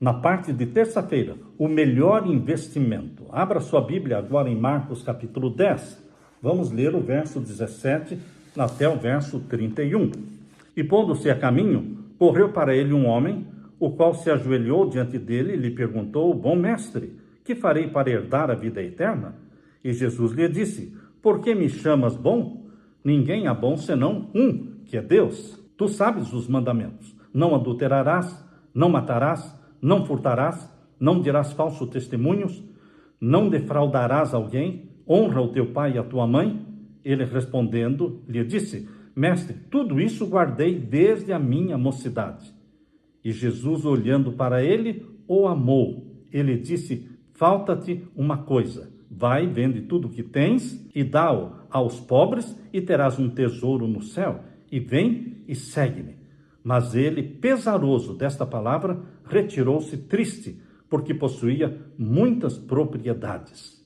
na parte de terça-feira, o melhor investimento. Abra sua Bíblia agora em Marcos capítulo 10. Vamos ler o verso 17 até o verso 31. E pondo-se a caminho, correu para ele um homem, o qual se ajoelhou diante dele e lhe perguntou: Bom mestre, que farei para herdar a vida eterna? E Jesus lhe disse: Por que me chamas bom? Ninguém é bom senão um, que é Deus. Tu sabes os mandamentos: não adulterarás, não matarás, não furtarás, não dirás falso testemunhos, não defraudarás alguém, honra o teu pai e a tua mãe. Ele respondendo, lhe disse: Mestre, tudo isso guardei desde a minha mocidade. E Jesus, olhando para ele, o amou. Ele disse: Falta-te uma coisa. Vai, vende tudo o que tens e dá-o aos pobres e terás um tesouro no céu. E vem e segue-me. Mas ele, pesaroso desta palavra, retirou-se triste, porque possuía muitas propriedades.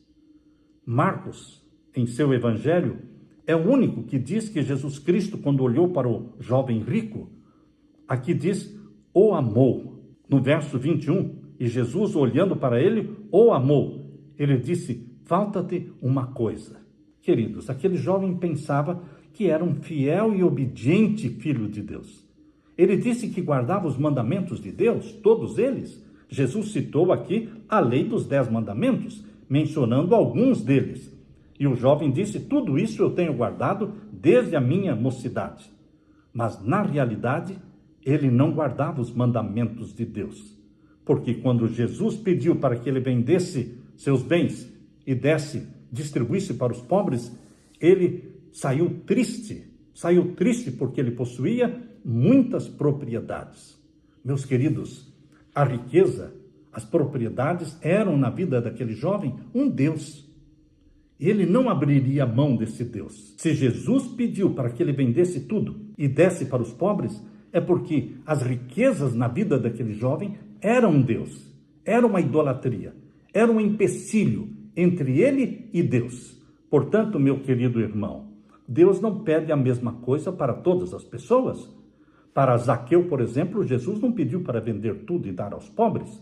Marcos, em seu evangelho, é o único que diz que Jesus Cristo, quando olhou para o jovem rico, aqui diz: o amou. No verso 21, e Jesus, olhando para ele, o amou. Ele disse: falta-te uma coisa. Queridos, aquele jovem pensava que era um fiel e obediente filho de Deus. Ele disse que guardava os mandamentos de Deus, todos eles. Jesus citou aqui a lei dos 10 mandamentos, mencionando alguns deles. E o jovem disse: tudo isso eu tenho guardado desde a minha mocidade. Mas, na realidade, ele não guardava os mandamentos de Deus. Porque quando Jesus pediu para que ele vendesse seus bens e distribuísse para os pobres, ele saiu triste porque ele possuía muitas propriedades. Meus queridos, a riqueza, as propriedades eram na vida daquele jovem um Deus. Ele não abriria mão desse Deus. Se Jesus pediu para que ele vendesse tudo e desse para os pobres, é porque as riquezas na vida daquele jovem eram um Deus, era uma idolatria, era um empecilho entre ele e Deus. Portanto, meu querido irmão, Deus não pede a mesma coisa para todas as pessoas. Para Zaqueu, por exemplo, Jesus não pediu para vender tudo e dar aos pobres.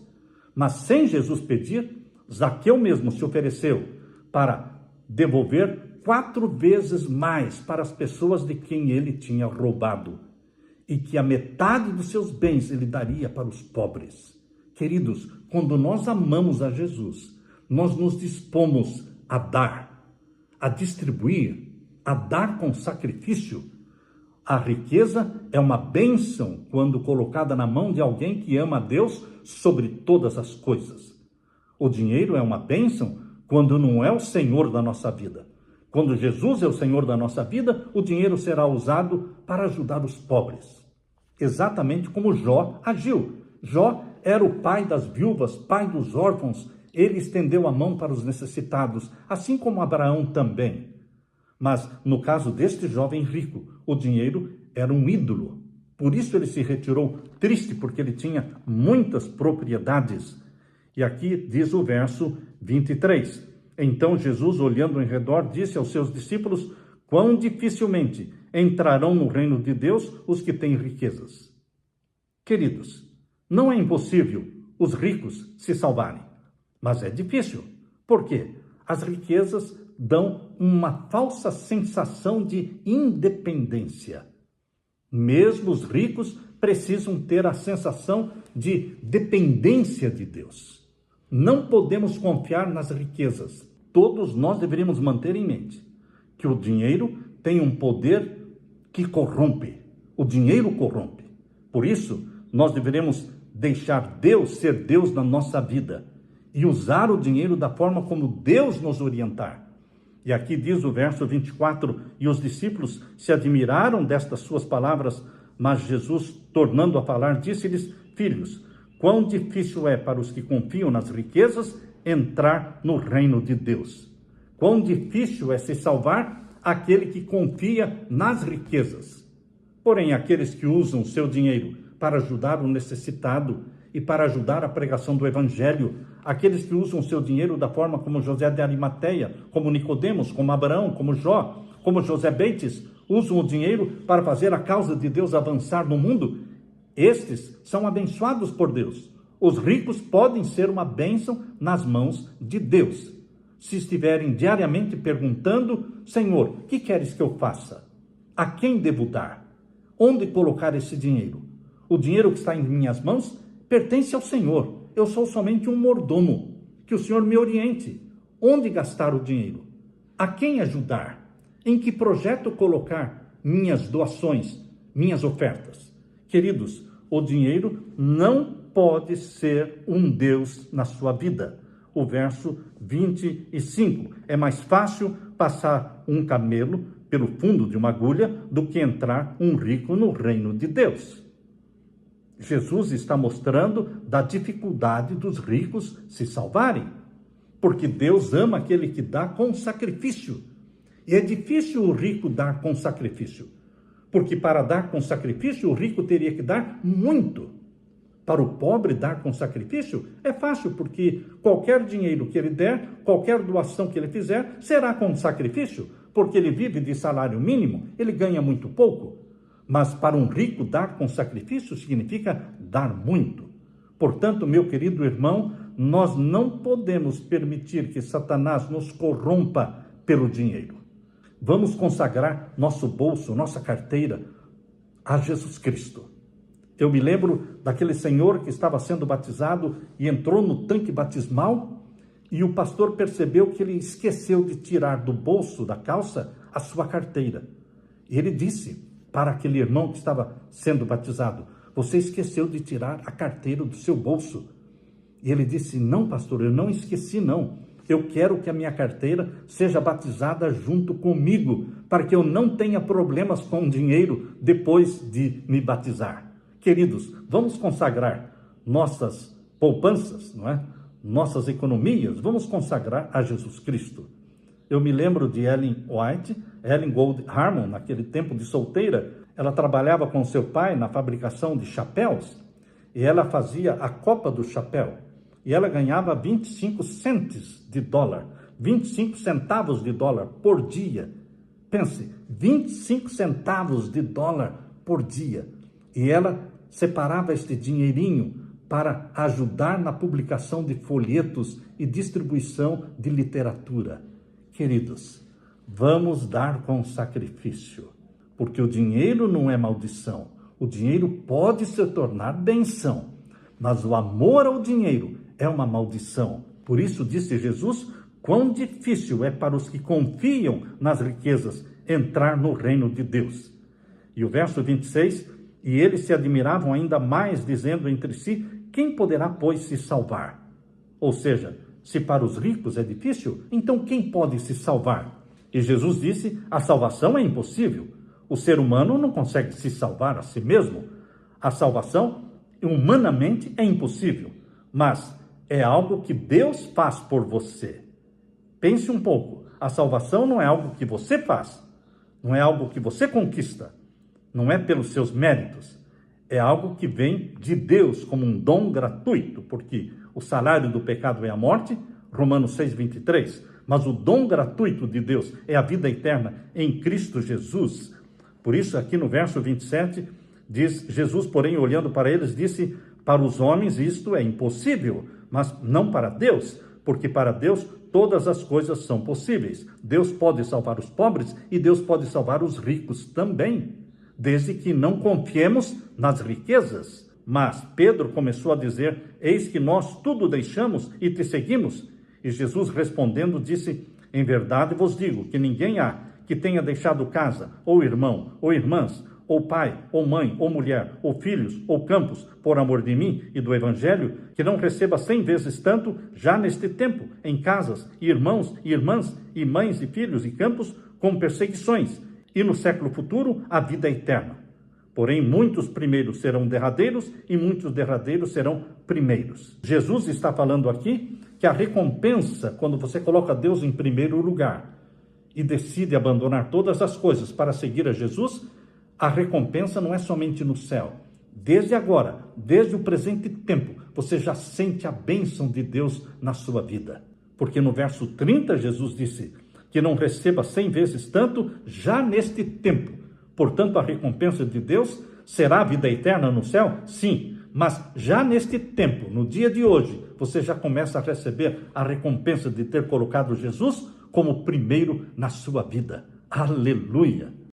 Mas sem Jesus pedir, Zaqueu mesmo se ofereceu para devolver 4 vezes mais para as pessoas de quem ele tinha roubado. E que a metade dos seus bens ele daria para os pobres. Queridos, quando nós amamos a Jesus, nós nos dispomos a dar, a distribuir, a dar com sacrifício. A riqueza é uma bênção quando colocada na mão de alguém que ama a Deus sobre todas as coisas. O dinheiro é uma bênção quando não é o Senhor da nossa vida. Quando Jesus é o Senhor da nossa vida, o dinheiro será usado para ajudar os pobres. Exatamente como Jó agiu. Jó era o pai das viúvas, pai dos órfãos. Ele estendeu a mão para os necessitados, assim como Abraão também. Mas, no caso deste jovem rico, o dinheiro era um ídolo. Por isso ele se retirou triste, porque ele tinha muitas propriedades. E aqui diz o verso 23. Então Jesus, olhando em redor, disse aos seus discípulos: quão dificilmente entrarão no reino de Deus os que têm riquezas. Queridos, não é impossível os ricos se salvarem, mas é difícil. Por quê? As riquezas dão uma falsa sensação de independência. Mesmo os ricos precisam ter a sensação de dependência de Deus. Não podemos confiar nas riquezas. Todos nós deveríamos manter em mente que o dinheiro tem um poder que corrompe. O dinheiro corrompe. Por isso, nós deveremos deixar Deus ser Deus na nossa vida e usar o dinheiro da forma como Deus nos orientar. E aqui diz o verso 24, e os discípulos se admiraram destas suas palavras, mas Jesus, tornando a falar, disse-lhes: filhos, quão difícil é para os que confiam nas riquezas entrar no reino de Deus. Quão difícil é se salvar aquele que confia nas riquezas. Porém, aqueles que usam o seu dinheiro para ajudar o necessitado e para ajudar a pregação do evangelho, aqueles que usam o seu dinheiro da forma como José de Arimateia, como Nicodemos, como Abraão, como Jó, como José Beites, usam o dinheiro para fazer a causa de Deus avançar no mundo, estes são abençoados por Deus. Os ricos podem ser uma bênção nas mãos de Deus, se estiverem diariamente perguntando: Senhor, o que queres que eu faça? A quem devo dar? Onde colocar esse dinheiro? O dinheiro que está em minhas mãos pertence ao Senhor. Eu sou somente um mordomo. Que o Senhor me oriente. Onde gastar o dinheiro? A quem ajudar? Em que projeto colocar minhas doações, minhas ofertas? Queridos, o dinheiro não pode ser um Deus na sua vida. O verso 25. É mais fácil passar um camelo pelo fundo de uma agulha do que entrar um rico no reino de Deus. Jesus está mostrando da dificuldade dos ricos se salvarem, porque Deus ama aquele que dá com sacrifício. E é difícil o rico dar com sacrifício, porque para dar com sacrifício, o rico teria que dar muito. Para o pobre dar com sacrifício é fácil, porque qualquer dinheiro que ele der, qualquer doação que ele fizer, será com sacrifício, porque ele vive de salário mínimo, ele ganha muito pouco. Mas para um rico, dar com sacrifício significa dar muito. Portanto, meu querido irmão, nós não podemos permitir que Satanás nos corrompa pelo dinheiro. Vamos consagrar nosso bolso, nossa carteira a Jesus Cristo. Eu me lembro daquele senhor que estava sendo batizado e entrou no tanque batismal e o pastor percebeu que ele esqueceu de tirar do bolso da calça a sua carteira. E ele disse para aquele irmão que estava sendo batizado: você esqueceu de tirar a carteira do seu bolso. E ele disse: não, pastor, eu não esqueci, não. Eu quero que a minha carteira seja batizada junto comigo, para que eu não tenha problemas com dinheiro depois de me batizar. Queridos, vamos consagrar nossas poupanças, não é? Nossas economias, vamos consagrar a Jesus Cristo. Eu me lembro de Ellen Gold Harmon, naquele tempo de solteira. Ela trabalhava com seu pai na fabricação de chapéus e ela fazia a copa do chapéu. E ela ganhava 25 centes de dólar, 25 centavos de dólar por dia. Pense, 25 centavos de dólar por dia. E ela separava este dinheirinho para ajudar na publicação de folhetos e distribuição de literatura. Queridos, vamos dar com sacrifício, porque o dinheiro não é maldição. O dinheiro pode se tornar bênção, mas o amor ao dinheiro é uma maldição. Por isso disse Jesus: quão difícil é para os que confiam nas riquezas entrar no reino de Deus. E o verso 26, e eles se admiravam ainda mais, dizendo entre si: quem poderá, pois, se salvar? Ou seja, se para os ricos é difícil, então quem pode se salvar? E Jesus disse: a salvação é impossível. O ser humano não consegue se salvar a si mesmo. A salvação, humanamente, é impossível, mas é algo que Deus faz por você. Pense um pouco, a salvação não é algo que você faz, não é algo que você conquista, não é pelos seus méritos, é algo que vem de Deus como um dom gratuito, porque o salário do pecado é a morte, Romanos 6,23, mas o dom gratuito de Deus é a vida eterna em Cristo Jesus. Por isso, aqui no verso 27, diz: Jesus, porém, olhando para eles, disse: para os homens isto é impossível, mas não para Deus, porque para Deus todas as coisas são possíveis. Deus pode salvar os pobres e Deus pode salvar os ricos também, desde que não confiemos nas riquezas. Mas Pedro começou a dizer: eis que nós tudo deixamos e te seguimos. E Jesus respondendo disse: em verdade vos digo que ninguém há que tenha deixado casa, ou irmão, ou irmãs, ou pai, ou mãe, ou mulher, ou filhos, ou campos, por amor de mim e do Evangelho, que não receba 100 vezes tanto já neste tempo, em casas, e irmãos, e irmãs, e mães, e filhos, e campos, com perseguições, e no século futuro a vida eterna. Porém, muitos primeiros serão derradeiros, e muitos derradeiros serão primeiros. Jesus está falando aqui que a recompensa, quando você coloca Deus em primeiro lugar, e decide abandonar todas as coisas para seguir a Jesus, a recompensa não é somente no céu. Desde agora, desde o presente tempo, você já sente a bênção de Deus na sua vida. Porque no verso 30, Jesus disse que não receba 100 vezes tanto já neste tempo. Portanto, a recompensa de Deus será a vida eterna no céu? Sim, Mas já neste tempo, no dia de hoje, você já começa a receber a recompensa de ter colocado Jesus como primeiro na sua vida. Aleluia!